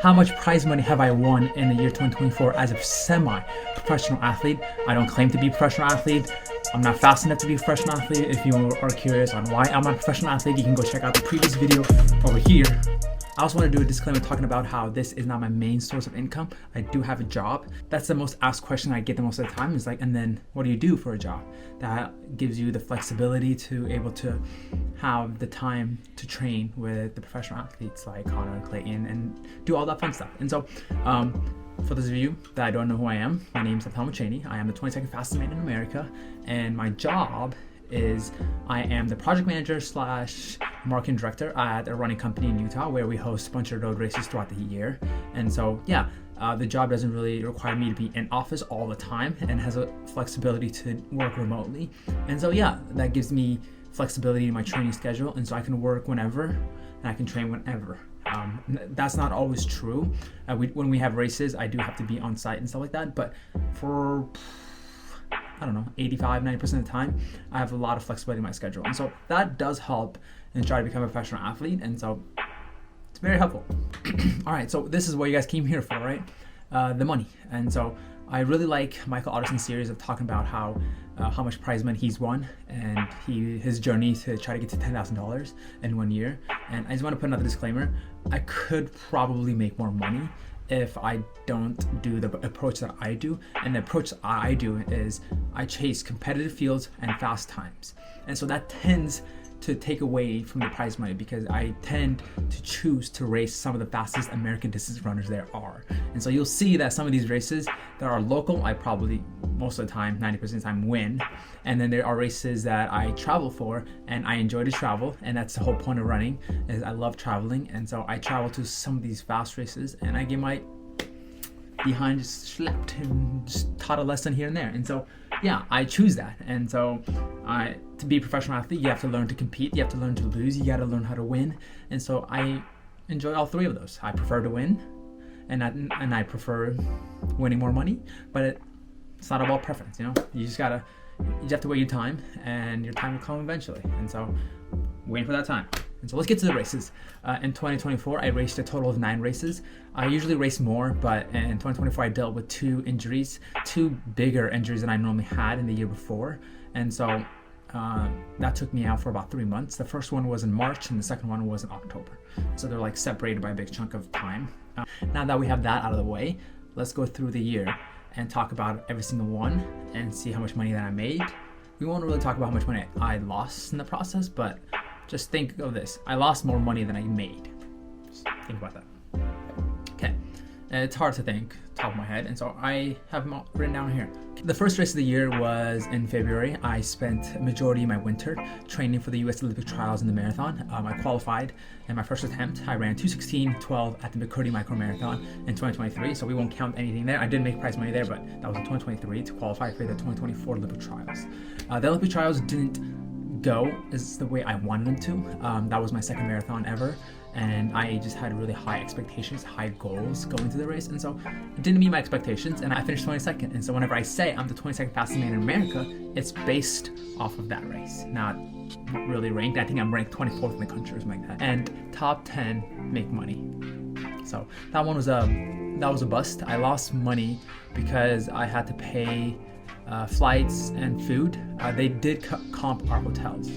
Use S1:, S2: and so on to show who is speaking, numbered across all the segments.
S1: how much prize money have I won in the year 2024 as a semi-professional athlete. I don't claim to be a professional athlete. I'm not fast enough to be a professional athlete. If you are curious on why I'm not a professional athlete, you can go check out the previous video over here. I also want to do a disclaimer talking about how this is not my main source of income. I do have a job. That's the most asked question I get the most of the time is like, and then what do you do for a job? That gives you the flexibility to able to have the time to train with the professional athletes like Connor, Clayton, and do all that fun stuff. And so, for those of you that don't know who I am, my name is Cheney. I am the 22nd fastest man in America, and my job is I am the project manager / marketing director at a running company in Utah where we host a bunch of road races throughout the year. And so, yeah, the job doesn't really require me to be in office all the time and has a flexibility to work remotely. And so, yeah, that gives me flexibility in my training schedule, and so I can work whenever and I can train whenever. That's not always true. When we have races, I do have to be on site and stuff like that, but for 85-90% of the time, I have a lot of flexibility in my schedule. And so that does help in trying to become a professional athlete. And so it's very helpful. All right, so this is what you guys came here for, right? The money. And so I really like Michael Otterson's series of talking about how much prize money he's won and his journey to try to get to $10,000 in 1 year. And I just want to put another disclaimer. I could probably make more money if I don't do the approach that I do. And the approach I do is I chase competitive fields and fast times. And so that tends to take away from the prize money because I tend to choose to race some of the fastest American distance runners there are. And so you'll see that some of these races that are local, I probably most of the time, 90% of the time win. And then there are races that I travel for and I enjoy to travel. And that's the whole point of running is I love traveling. And so I travel to some of these fast races and I get my behind just slapped and just taught a lesson here and there. And so, yeah, I choose that. And so to be a professional athlete, you have to learn to compete. You have to learn to lose. You got to learn how to win. And so I enjoy all three of those. I prefer to win and I prefer winning more money, but it's not about preference, you know? You have to wait your time and your time will come eventually. And so waiting for that time. And so let's get to the races. In 2024, I raced a total of 9 races. I usually race more, but in 2024, I dealt with 2 injuries, 2 bigger injuries than I normally had in the year before. And so that took me out for about 3 months. The first one was in March and the second one was in October. So they're like separated by a big chunk of time. Now that we have that out of the way, let's go through the year and talk about every single one and see how much money that I made. We won't really talk about how much money I lost in the process, but just think of this. I lost more money than I made. Just think about that. Okay. It's hard to think, top of my head, and so I have them all written down here. The first race of the year was in February. I spent a majority of my winter training for the U.S. Olympic trials in the marathon. I qualified in my first attempt. I ran 2:16:12 at the McCurdy Micro Marathon in 2023, so we won't count anything there. I did make prize money there, but that was in 2023 to qualify for the 2024 Olympic trials. The Olympic trials didn't go is the way I wanted them to. That was my second marathon ever, and I just had really high expectations, high goals going to the race, and so it didn't meet my expectations, and I finished 22nd. And so whenever I say I'm the 22nd fastest man in America, it's based off of that race, not really ranked. I think I'm ranked 24th in the country or something like that. And top 10 make money. So that one was a bust. I lost money because I had to pay flights and food. They did comp our hotels.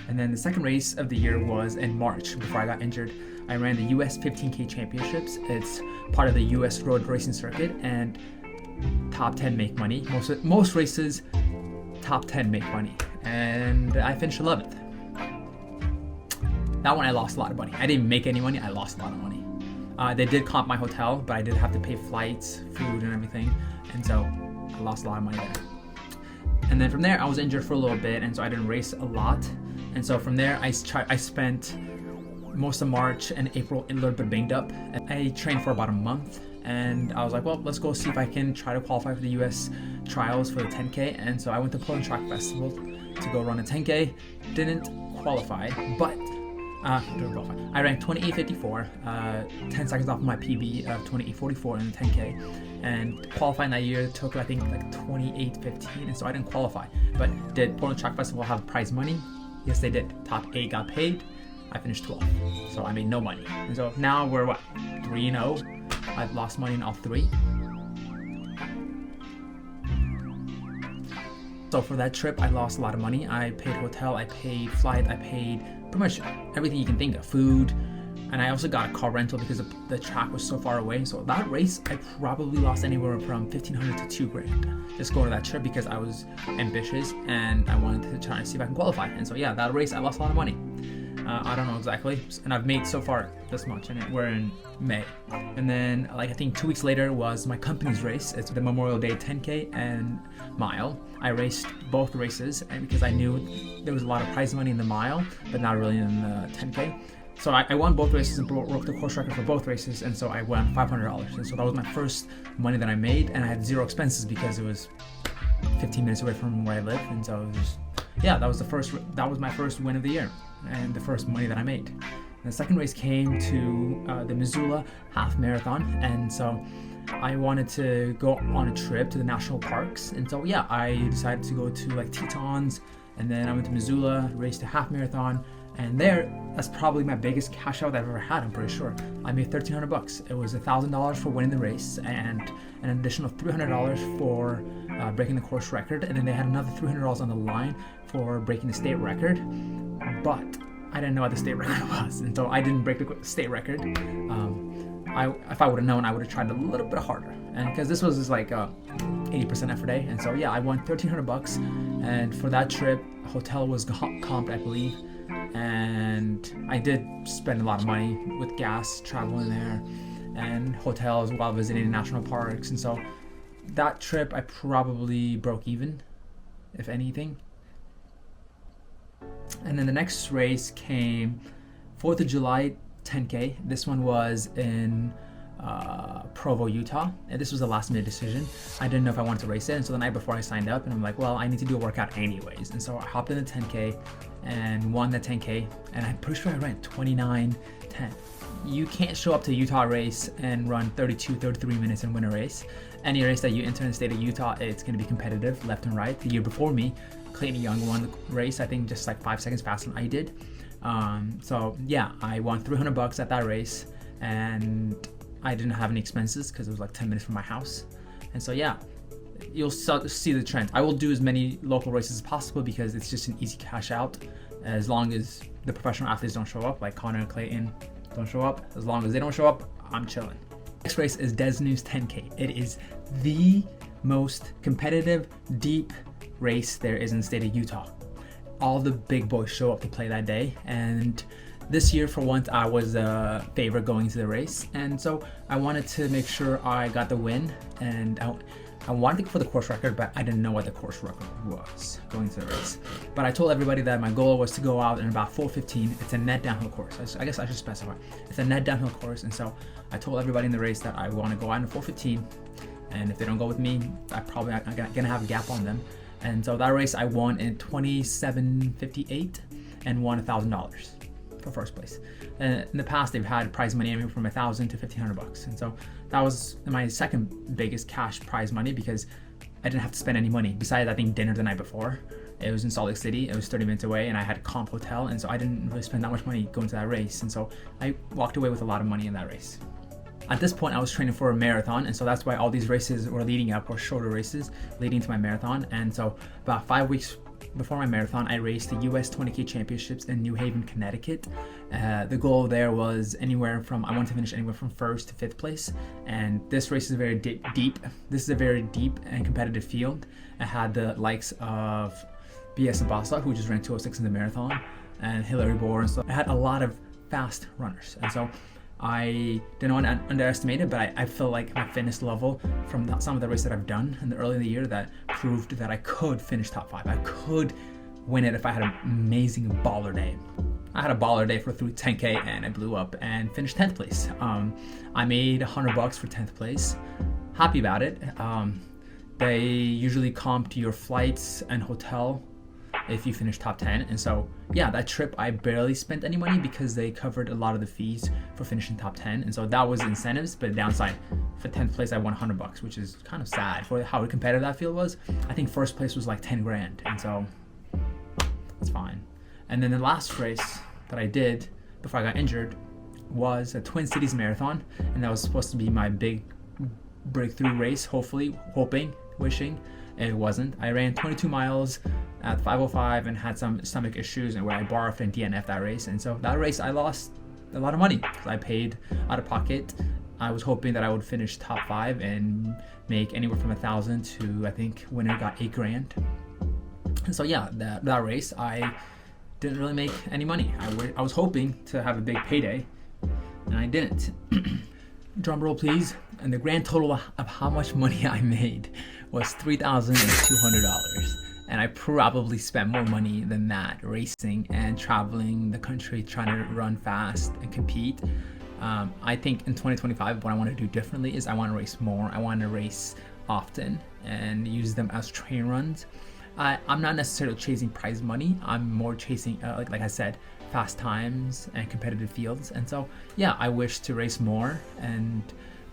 S1: And then the second race of the year was in March before I got injured. I ran the US 15K championships. It's part of the US road racing circuit, and top 10 make money. Most races, top 10 make money. And I finished 11th. That one I lost a lot of money. I didn't make any money, I lost a lot of money. They did comp my hotel, but I did have to pay flights, food, and everything. And so I lost a lot of money there. And then from there, I was injured for a little bit, and so I didn't race a lot. And so from there, I spent most of March and April a little bit banged up. And I trained for about a month, and I was like, well, let's go see if I can try to qualify for the US trials for the 10K. And so I went to Portland Track Festival to go run a 10K. Didn't qualify, but I ran 28:54, 10 seconds off of my PB of 28:44 in the 10K, and qualifying that year took I think like 28:15, and so I didn't qualify. But did Portland Track Festival have prize money? Yes, they did. Top 8 got paid. I finished 12th. So I made no money. And so now we're what? 3-0. I've lost money in all 3. So for that trip, I lost a lot of money. I paid hotel, I paid flight, I paid pretty much everything you can think of, food, and I also got a car rental because the track was so far away. So that race, I probably lost anywhere from $1,500 to $2,000 just going to that trip because I was ambitious and I wanted to try and see if I can qualify. And so yeah, that race, I lost a lot of money. I don't know exactly, and I've made so far this much, and we're in May. And then like I think 2 weeks later was my company's race. It's the Memorial Day 10K and mile. I raced both races, and because I knew there was a lot of prize money in the mile, but not really in the 10K. So I won both races and broke the course record for both races, and so I won $500. And so that was my first money that I made, and I had 0 expenses because it was 15 minutes away from where I live. And so it was just, yeah, that was my first win of the year and the first money that I made. And the second race came to the Missoula half marathon, and so I wanted to go on a trip to the national parks. And so yeah, I decided to go to like Tetons, and then I went to Missoula, raced a half marathon, and that's probably my biggest cash out I've ever had, I'm pretty sure. I made $1,300. It was $1,000 for winning the race and an additional $300 for breaking the course record, and then they had another $300 on the line for breaking the state record, but I didn't know what the state record was, and so I didn't break the state record. If I would have known, I would have tried a little bit harder, and because this was just like 80% effort day. And so yeah, I won $1,300, and for that trip, hotel was comped, I believe, and I did spend a lot of money with gas traveling there and hotels while visiting national parks. And so that trip I probably broke even, if anything. And then the next race came 4th of July 10K. This one was in Provo, Utah, and this was a last minute decision. I didn't know if I wanted to race it, and so the night before I signed up, and I'm like, well, I need to do a workout anyways. And so I hopped in the 10K and won the 10K, and I'm pretty sure I ran 29:10. You can't show up to a Utah race and run 33 minutes and win a race. Any race that you enter in the state of Utah, it's going to be competitive left and right. The year before me, Clayton Young won the race, I think just like 5 seconds faster than I did. So yeah, I won $300 at that race, and I didn't have any expenses because it was like 10 minutes from my house. And so yeah, you'll see the trend. I will do as many local races as possible because it's just an easy cash out, as long as the professional athletes don't show up, like Connor and Clayton don't show up. As long as they don't show up, I'm chilling. Next race is Des News 10K. It is the most competitive, deep race there is in the state of Utah. All the big boys show up to play that day, and this year for once I was a favorite going to the race, and so I wanted to make sure I got the win, and I wanted to go for the course record, but I didn't know what the course record was going to the race. But I told everybody that my goal was to go out in about 4:15. It's a net downhill course. I guess I should specify. It's a net downhill course, and so I told everybody in the race that I want to go out in 4:15, and if they don't go with me, I'm gonna have a gap on them. And so that race I won in 27:58 and won $1,000 for first place. And in the past, they've had prize money anywhere from $1,000 to $1,500, and so that was my second biggest cash prize money because I didn't have to spend any money. Besides, I think dinner the night before. It was in Salt Lake City. It was 30 minutes away, and I had a comp hotel, and so I didn't really spend that much money going to that race. And so I walked away with a lot of money in that race. At this point, I was training for a marathon, and so that's why all these races were leading up, or shorter races leading to my marathon. And so about 5 weeks before my marathon, I raced the US 20K Championships in New Haven, Connecticut. The goal there was I wanted to finish anywhere from 1st to 5th place. And this race is very deep. This is a very deep and competitive field. I had the likes of B.S. Abasa, who just ran 2:06 in the marathon, and Hillary Bohr. And so I had a lot of fast runners. And so I didn't want to underestimate it, but I feel like my fitness level from some of the races that I've done early in the year that proved that I could finish top 5. I could win it if I had an amazing baller day. I had a baller day through 10K, and I blew up and finished 10th place. I made $100 for 10th place. Happy about it. They usually comp to your flights and hotel if you finish top 10. And so yeah, that trip I barely spent any money because they covered a lot of the fees for finishing top 10. And so that was incentives, but the downside, for 10th place I won $100, which is kind of sad for how competitive that field was. I think first place was like 10 grand, and so that's fine. And then the last race that I did before I got injured was a Twin Cities Marathon, and that was supposed to be my big breakthrough race, hoping, wishing. It wasn't. I ran 22 miles at 5:05 and had some stomach issues, and where I barfed and DNF'd that race. And so that race I lost a lot of money because I paid out of pocket. I was hoping that I would finish top 5 and make anywhere from $1,000 to, I think winner got $8,000. And so yeah, that race I didn't really make any money. I was hoping to have a big payday, and I didn't. Drum roll please. And the grand total of how much money I made was $3,200. And I probably spent more money than that racing and traveling the country trying to run fast and compete. I think in 2025 what I want to do differently is I want to race more. I want to race often and use them as train runs. I'm not necessarily chasing prize money. I'm more chasing, like I said, fast times and competitive fields. And so, yeah, I wish to race more. And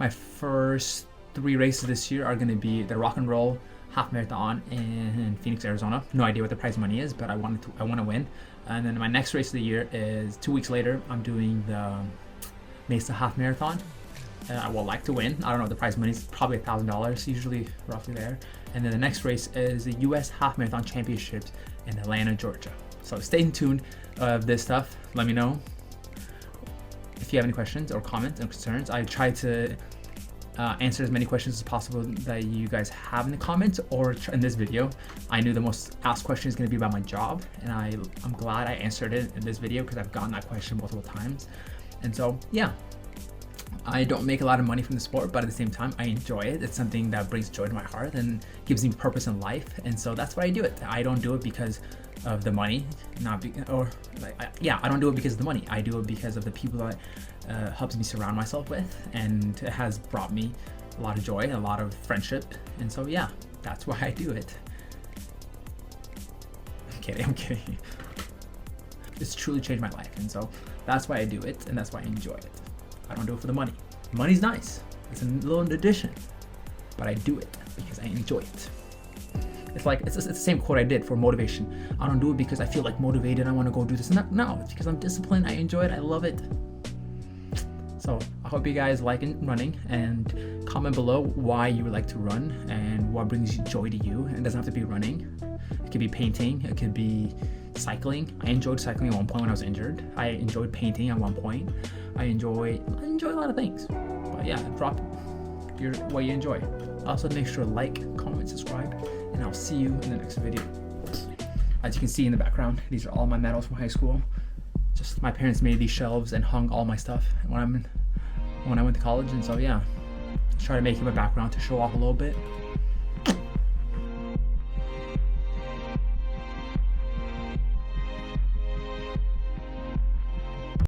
S1: my first 3 races this year are going to be the Rock and Roll Half Marathon in Phoenix, Arizona. No idea what the prize money is, but I want to win. And then my next race of the year is 2 weeks later. I'm doing the Mesa Half Marathon. I would like to win. I don't know what the prize money is, probably $1,000, usually roughly there. And then the next race is the U.S. Half Marathon Championships in Atlanta, Georgia. So stay tuned of this stuff. Let me know if you have any questions or comments and concerns. I try to answer as many questions as possible that you guys have in the comments or in this video. I knew the most asked question is going to be about my job, and I'm glad I answered it in this video because I've gotten that question multiple times. And so, yeah. I don't make a lot of money from the sport, but at the same time, I enjoy it. It's something that brings joy to my heart and gives me purpose in life. And so that's why I do it. I don't do it because of the money, I don't do it because of the money. I do it because of the people that helps me surround myself with, and it has brought me a lot of joy and a lot of friendship. And so, yeah, that's why I do it. I'm kidding. It's truly changed my life. And so that's why I do it, and that's why I enjoy it. I don't do it for the money. Money's nice. It's a little addition, but I do it because I enjoy it. It's the same quote I did for motivation. I don't do it because I feel like motivated. I want to go do this. No, it's because I'm disciplined. I enjoy it. I love it. So I hope you guys like running, and comment below why you would like to run and what brings joy to you. It doesn't have to be running. It could be painting. It could be cycling. I enjoyed cycling at one point when I was injured. I enjoyed painting at one point. I enjoy a lot of things. But yeah, drop what you enjoy. Also, make sure to like, comment, subscribe, and I'll see you in the next video. As you can see in the background, these are all my medals from high school. Just my parents made these shelves and hung all my stuff when I went to college. And so yeah, try to make it my background to show off a little bit.